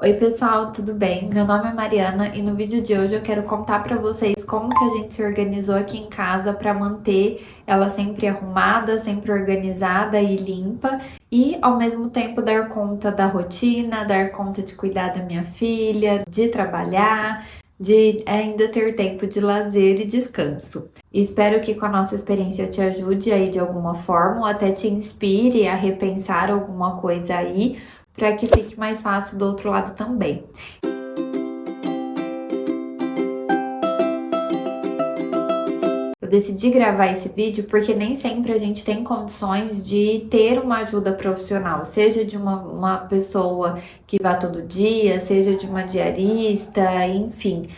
Oi pessoal, tudo bem? Meu nome é Mariana e no vídeo de hoje eu quero contar pra vocês como que a gente se organizou aqui em casa pra manter ela sempre arrumada, sempre organizada e limpa e ao mesmo tempo dar conta da rotina, dar conta de cuidar da minha filha, de trabalhar, de ainda ter tempo de lazer e descanso. Espero que com a nossa experiência eu te ajude aí de alguma forma ou até te inspire a repensar alguma coisa aí, para que fique mais fácil do outro lado também. Eu decidi gravar esse vídeo porque nem sempre a gente tem condições de ter uma ajuda profissional, seja de uma pessoa que vá todo dia, seja de uma diarista, enfim.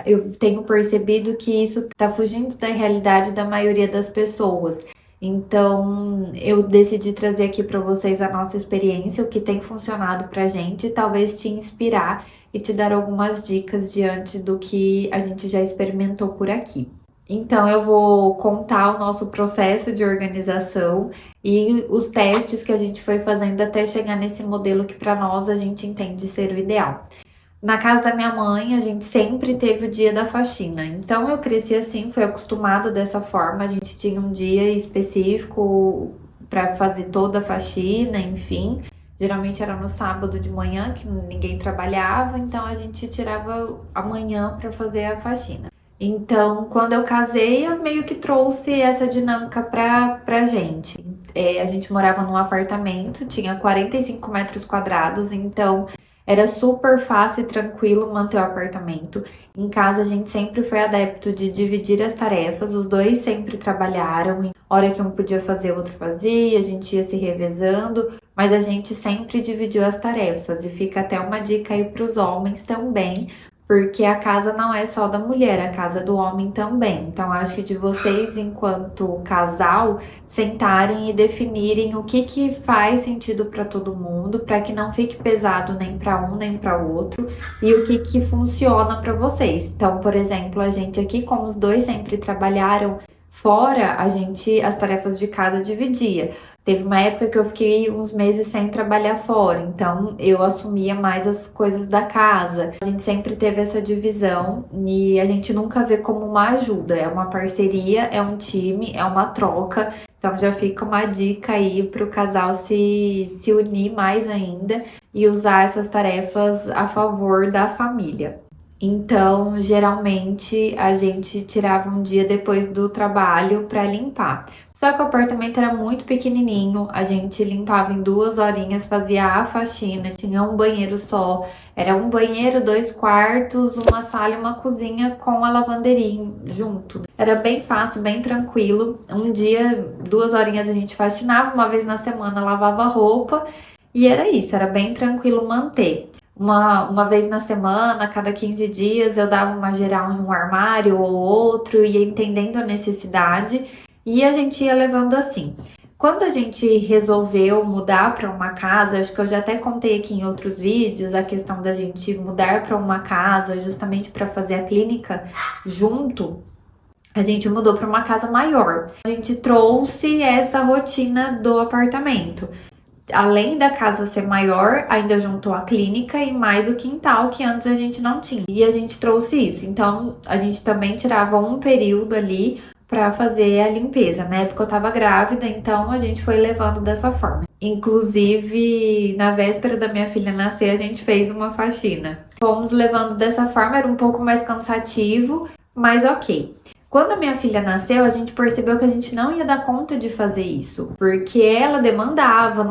Eu tenho percebido que isso está fugindo da realidade da maioria das pessoas. Então, eu decidi trazer aqui para vocês a nossa experiência, o que tem funcionado pra gente, talvez te inspirar e te dar algumas dicas diante do que a gente já experimentou por aqui. Então, eu vou contar o nosso processo de organização e os testes que a gente foi fazendo até chegar nesse modelo que para nós a gente entende ser o ideal. Na casa da minha mãe, a gente sempre teve o dia da faxina. Então eu cresci assim, fui acostumada dessa forma. A gente tinha um dia específico para fazer toda a faxina, enfim. Geralmente era no sábado de manhã, que ninguém trabalhava, então a gente tirava a manhã para fazer a faxina. Então, quando eu casei, eu meio que trouxe essa dinâmica pra gente. A gente morava num apartamento, tinha 45 metros quadrados, então era super fácil e tranquilo manter o apartamento. Em casa a gente sempre foi adepto de dividir as tarefas, os dois sempre trabalharam. E hora que um podia fazer, o outro fazia, a gente ia se revezando, mas a gente sempre dividiu as tarefas. E fica até uma dica aí para os homens também, porque a casa não é só da mulher, a casa é do homem também. Então acho que de vocês, enquanto casal, sentarem e definirem o que faz sentido para todo mundo, para que não fique pesado nem para um nem para o outro, e o que funciona para vocês. Então, por exemplo, a gente aqui, como os dois sempre trabalharam fora, a gente as tarefas de casa dividia. Teve uma época que eu fiquei uns meses sem trabalhar fora, então eu assumia mais as coisas da casa. A gente sempre teve essa divisão e a gente nunca vê como uma ajuda, é uma parceria, é um time, é uma troca. Então já fica uma dica aí para o casal se unir mais ainda e usar essas tarefas a favor da família. Então, geralmente a gente tirava um dia depois do trabalho para limpar. Só que o apartamento era muito pequenininho, a gente limpava em 2 horinhas, fazia a faxina, tinha um banheiro só, era um banheiro, 2 quartos, uma sala e uma cozinha com a lavanderia junto. Era bem fácil, bem tranquilo. Um dia, 2 horinhas a gente faxinava, uma vez na semana lavava roupa e era isso, era bem tranquilo manter. Uma vez na semana, a cada 15 dias, eu dava uma geral em um armário ou outro, ia entendendo a necessidade e a gente ia levando assim. Quando a gente resolveu mudar para uma casa, acho que eu já até contei aqui em outros vídeos a questão da gente mudar para uma casa justamente para fazer a clínica junto. A gente mudou para uma casa maior. A gente trouxe essa rotina do apartamento. Além da casa ser maior, ainda juntou a clínica e mais o quintal que antes a gente não tinha. E a gente trouxe isso. Então, a gente também tirava um período ali para fazer a limpeza. Na época eu tava grávida, então a gente foi levando dessa forma. Inclusive, na véspera da minha filha nascer, a gente fez uma faxina. Fomos levando dessa forma, era um pouco mais cansativo, mas ok. Quando a minha filha nasceu, a gente percebeu que a gente não ia dar conta de fazer isso, porque ela demandava,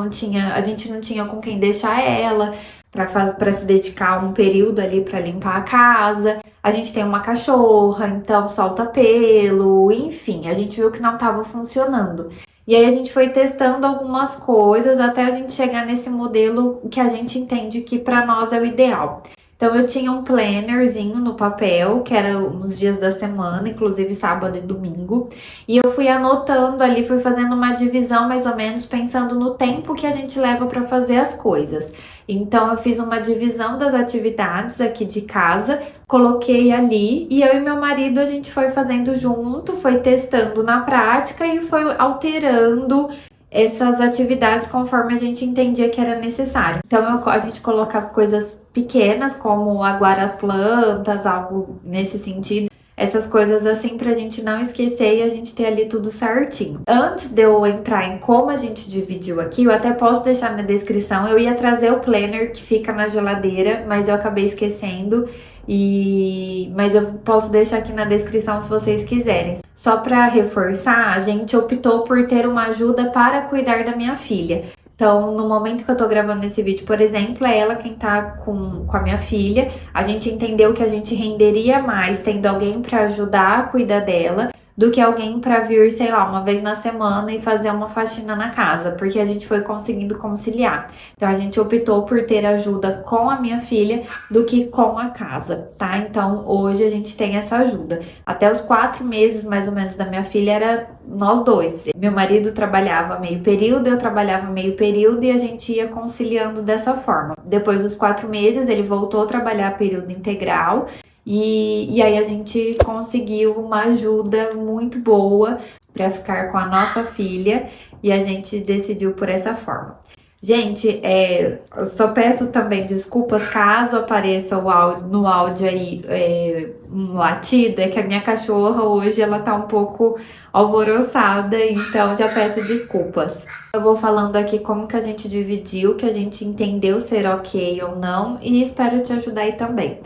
a gente não tinha com quem deixar ela para se dedicar um período ali para limpar a casa. A gente tem uma cachorra, então solta pelo, enfim, a gente viu que não estava funcionando. E aí a gente foi testando algumas coisas até a gente chegar nesse modelo que a gente entende que para nós é o ideal. Então eu tinha um plannerzinho no papel, que era uns dias da semana, inclusive sábado e domingo, e eu fui anotando ali, fui fazendo uma divisão mais ou menos pensando no tempo que a gente leva para fazer as coisas. Então eu fiz uma divisão das atividades aqui de casa, coloquei ali e eu e meu marido a gente foi fazendo junto, foi testando na prática e foi alterando essas atividades conforme a gente entendia que era necessário. Então a gente colocava coisas pequenas, como aguar as plantas, algo nesse sentido. Essas coisas assim pra gente não esquecer e a gente ter ali tudo certinho. Antes de eu entrar em como a gente dividiu aqui, eu até posso deixar na descrição. Eu ia trazer o planner que fica na geladeira, mas eu acabei esquecendo. Mas eu posso deixar aqui na descrição se vocês quiserem. Só para reforçar, a gente optou por ter uma ajuda para cuidar da minha filha. Então, no momento que eu tô gravando esse vídeo, por exemplo, é ela quem tá com a minha filha. A gente entendeu que a gente renderia mais tendo alguém para ajudar a cuidar dela do que alguém para vir, sei lá, uma vez na semana e fazer uma faxina na casa, porque a gente foi conseguindo conciliar. Então, a gente optou por ter ajuda com a minha filha do que com a casa, tá? Então, hoje a gente tem essa ajuda. Até os 4 meses, mais ou menos, da minha filha era nós dois. Meu marido trabalhava meio período, eu trabalhava meio período e a gente ia conciliando dessa forma. Depois dos 4 meses, ele voltou a trabalhar período integral. E aí a gente conseguiu uma ajuda muito boa para ficar com a nossa filha e a gente decidiu por essa forma. Gente, eu só peço também desculpas caso apareça no áudio aí um latido, é que a minha cachorra hoje ela tá um pouco alvoroçada, então já peço desculpas. Eu vou falando aqui como que a gente dividiu, que a gente entendeu ser ok ou não e espero te ajudar aí também.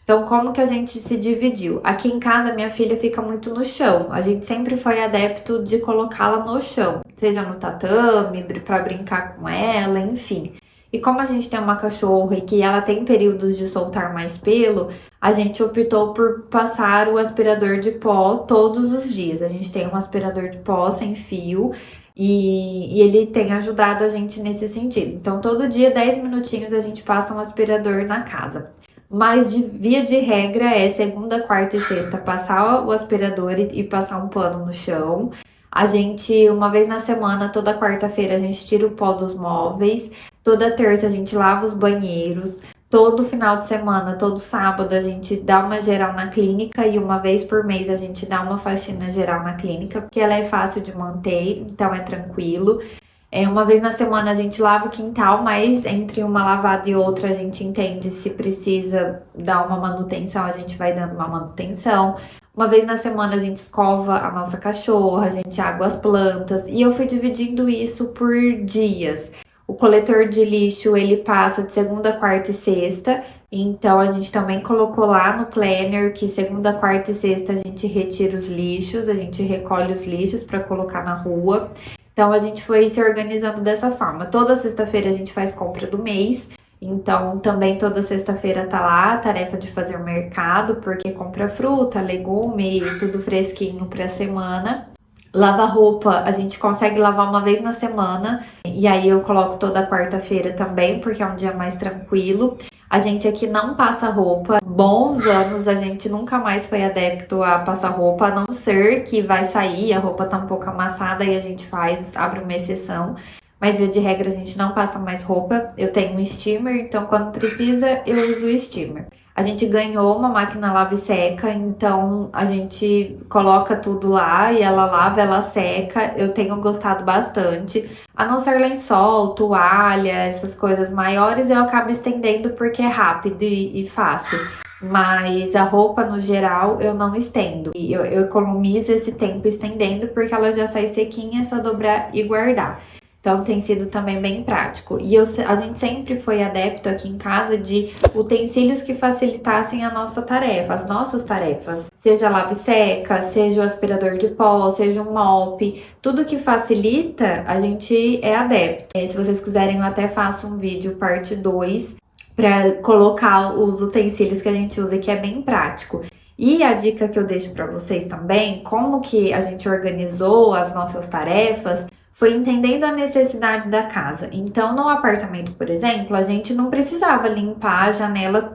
Então, como que a gente se dividiu? Aqui em casa, minha filha fica muito no chão. A gente sempre foi adepto de colocá-la no chão, seja no tatame, para brincar com ela, enfim. E como a gente tem uma cachorra e que ela tem períodos de soltar mais pelo, a gente optou por passar o aspirador de pó todos os dias. A gente tem um aspirador de pó sem fio e ele tem ajudado a gente nesse sentido. Então, todo dia, 10 minutinhos, a gente passa um aspirador na casa. Mas via de regra é segunda, quarta e sexta passar o aspirador e passar um pano no chão. A gente, uma vez na semana, toda quarta-feira, a gente tira o pó dos móveis. Toda terça a gente lava os banheiros. Todo final de semana, todo sábado, a gente dá uma geral na clínica e uma vez por mês a gente dá uma faxina geral na clínica, porque ela é fácil de manter, então é tranquilo. Uma vez na semana a gente lava o quintal, mas entre uma lavada e outra a gente entende se precisa dar uma manutenção, a gente vai dando uma manutenção. Uma vez na semana a gente escova a nossa cachorra, a gente água as plantas e eu fui dividindo isso por dias. O coletor de lixo ele passa de segunda, quarta e sexta, então a gente também colocou lá no planner que segunda, quarta e sexta a gente retira os lixos, a gente recolhe os lixos para colocar na rua. Então, a gente foi se organizando dessa forma. Toda sexta-feira a gente faz compra do mês. Então, também toda sexta-feira tá lá a tarefa de fazer o mercado, porque compra fruta, legume, tudo fresquinho pra semana. Lavar roupa, a gente consegue lavar uma vez na semana. E aí eu coloco toda quarta-feira também, porque é um dia mais tranquilo. A gente aqui não passa roupa. Bons anos a gente nunca mais foi adepto a passar roupa, a não ser que vai sair, a roupa tá um pouco amassada e a gente abre uma exceção. Mas via de regra a gente não passa mais roupa. Eu tenho um steamer, então quando precisa eu uso o steamer. A gente ganhou uma máquina lava e seca, então a gente coloca tudo lá e ela lava, ela seca. Eu tenho gostado bastante. A não ser lençol, toalha, essas coisas maiores, eu acabo estendendo porque é rápido e fácil. Mas a roupa, no geral, eu não estendo. E eu economizo esse tempo estendendo porque ela já sai sequinha, é só dobrar e guardar. Então, tem sido também bem prático. E a gente sempre foi adepto aqui em casa de utensílios que facilitassem a nossa tarefa, as nossas tarefas. Seja lave e seca, seja o aspirador de pó, seja um mop. Tudo que facilita, a gente é adepto. Se vocês quiserem, eu até faço um vídeo parte 2 para colocar os utensílios que a gente usa, que é bem prático. E a dica que eu deixo para vocês também, como que a gente organizou as nossas tarefas, foi entendendo a necessidade da casa. Então, no apartamento, por exemplo, a gente não precisava limpar a janela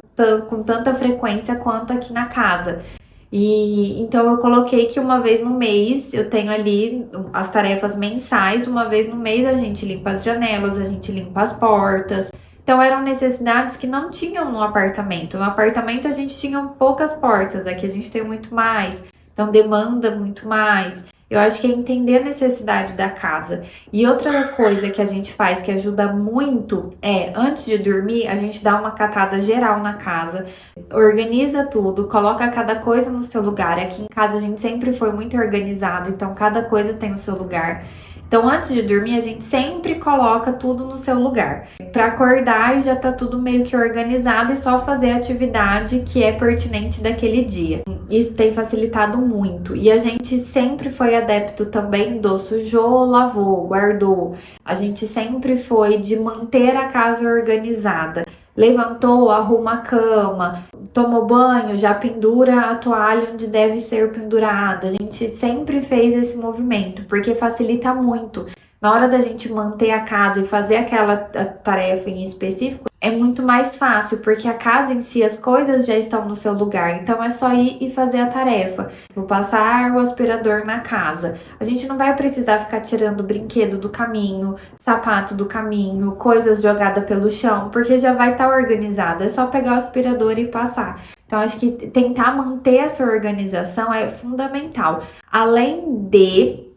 com tanta frequência quanto aqui na casa. E então eu coloquei que uma vez no mês eu tenho ali as tarefas mensais, uma vez no mês a gente limpa as janelas, a gente limpa as portas. Então eram necessidades que não tinham no apartamento. No apartamento a gente tinha poucas portas, aqui a gente tem muito mais. Então demanda muito mais. Eu acho que é entender a necessidade da casa. E outra coisa que a gente faz que ajuda muito é, antes de dormir, a gente dá uma catada geral na casa, organiza tudo, coloca cada coisa no seu lugar. Aqui em casa a gente sempre foi muito organizado, então cada coisa tem o seu lugar. Então, antes de dormir, a gente sempre coloca tudo no seu lugar. Para acordar e já tá tudo meio que organizado e só fazer a atividade que é pertinente daquele dia. Isso tem facilitado muito. E a gente sempre foi adepto também do sujou, lavou, guardou. A gente sempre foi de manter a casa organizada. Levantou, arruma a cama, tomou banho, já pendura a toalha onde deve ser pendurada. A gente sempre fez esse movimento, porque facilita muito. Na hora da gente manter a casa e fazer aquela tarefa em específico, é muito mais fácil, porque a casa em si, as coisas já estão no seu lugar. Então é só ir e fazer a tarefa. Vou passar o aspirador na casa. A gente não vai precisar ficar tirando brinquedo do caminho, sapato do caminho, coisas jogadas pelo chão, porque já vai estar organizado. É só pegar o aspirador e passar. Então, acho que tentar manter essa organização é fundamental. Além de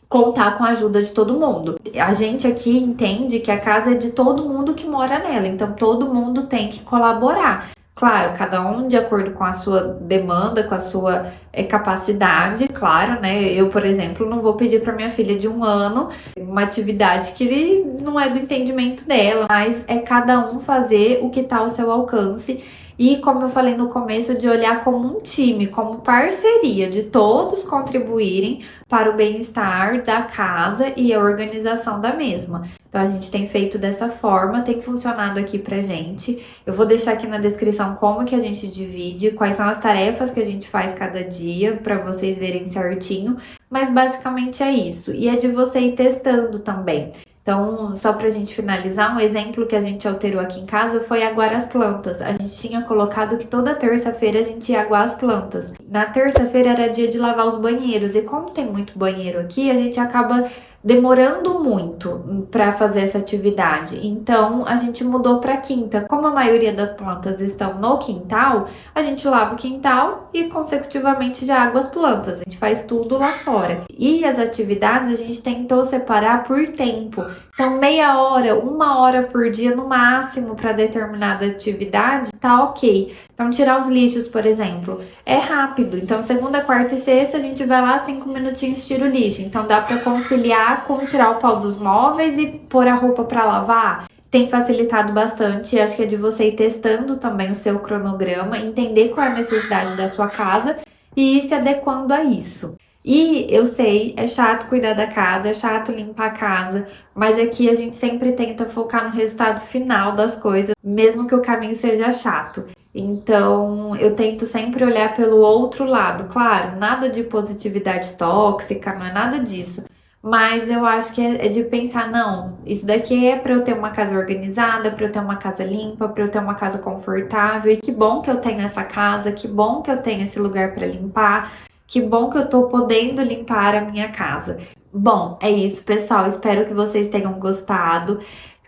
contar com a ajuda de todo mundo. A gente aqui entende que a casa é de todo mundo que mora nela, então todo mundo tem que colaborar. Claro, cada um de acordo com a sua demanda, com a sua capacidade, claro, né? Eu, por exemplo, não vou pedir para minha filha de 1 ano uma atividade que não é do entendimento dela, mas é cada um fazer o que está ao seu alcance. E como eu falei no começo, de olhar como um time, como parceria, de todos contribuírem para o bem-estar da casa e a organização da mesma. Então a gente tem feito dessa forma, tem funcionado aqui pra gente. Eu vou deixar aqui na descrição como que a gente divide, quais são as tarefas que a gente faz cada dia, para vocês verem certinho. Mas basicamente é isso. E é de você ir testando também. Então, só pra gente finalizar, um exemplo que a gente alterou aqui em casa foi aguar as plantas. A gente tinha colocado que toda terça-feira a gente ia aguar as plantas. Na terça-feira era dia de lavar os banheiros, e como tem muito banheiro aqui, a gente acaba demorando muito para fazer essa atividade. Então, a gente mudou para quinta. Como a maioria das plantas estão no quintal, a gente lava o quintal e consecutivamente já água as plantas. A gente faz tudo lá fora. E as atividades a gente tentou separar por tempo. Então, meia hora, 1 hora por dia no máximo para determinada atividade, tá ok. Então, tirar os lixos, por exemplo, é rápido. Então, segunda, quarta e sexta, a gente vai lá, 5 minutinhos, tira o lixo. Então, dá para conciliar com tirar o pó dos móveis e pôr a roupa para lavar. Tem facilitado bastante. Acho que é de você ir testando também o seu cronograma, entender qual é a necessidade da sua casa e ir se adequando a isso. E eu sei, é chato cuidar da casa, é chato limpar a casa, mas aqui a gente sempre tenta focar no resultado final das coisas, mesmo que o caminho seja chato. Então, eu tento sempre olhar pelo outro lado. Claro, nada de positividade tóxica, não é nada disso. Mas eu acho que é de pensar, não, isso daqui é para eu ter uma casa organizada, para eu ter uma casa limpa, para eu ter uma casa confortável. E que bom que eu tenho essa casa, que bom que eu tenho esse lugar para limpar. Que bom que eu tô podendo limpar a minha casa. Bom, é isso, pessoal. Espero que vocês tenham gostado.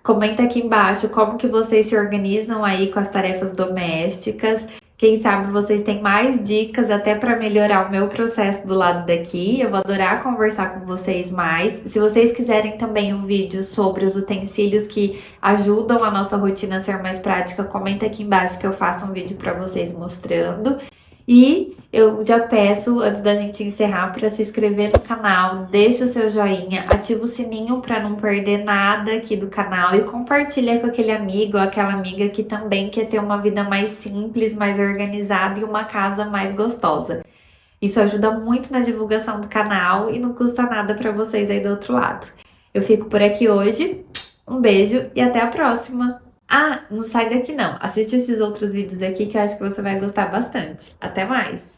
Comenta aqui embaixo como que vocês se organizam aí com as tarefas domésticas. Quem sabe vocês têm mais dicas até para melhorar o meu processo do lado daqui. Eu vou adorar conversar com vocês mais. Se vocês quiserem também um vídeo sobre os utensílios que ajudam a nossa rotina a ser mais prática, comenta aqui embaixo que eu faço um vídeo para vocês mostrando. E eu já peço, antes da gente encerrar, para se inscrever no canal, deixa o seu joinha, ativa o sininho para não perder nada aqui do canal e compartilha com aquele amigo ou aquela amiga que também quer ter uma vida mais simples, mais organizada e uma casa mais gostosa. Isso ajuda muito na divulgação do canal e não custa nada para vocês aí do outro lado. Eu fico por aqui hoje, um beijo e até a próxima! Ah, não sai daqui não. Assiste esses outros vídeos aqui que eu acho que você vai gostar bastante. Até mais!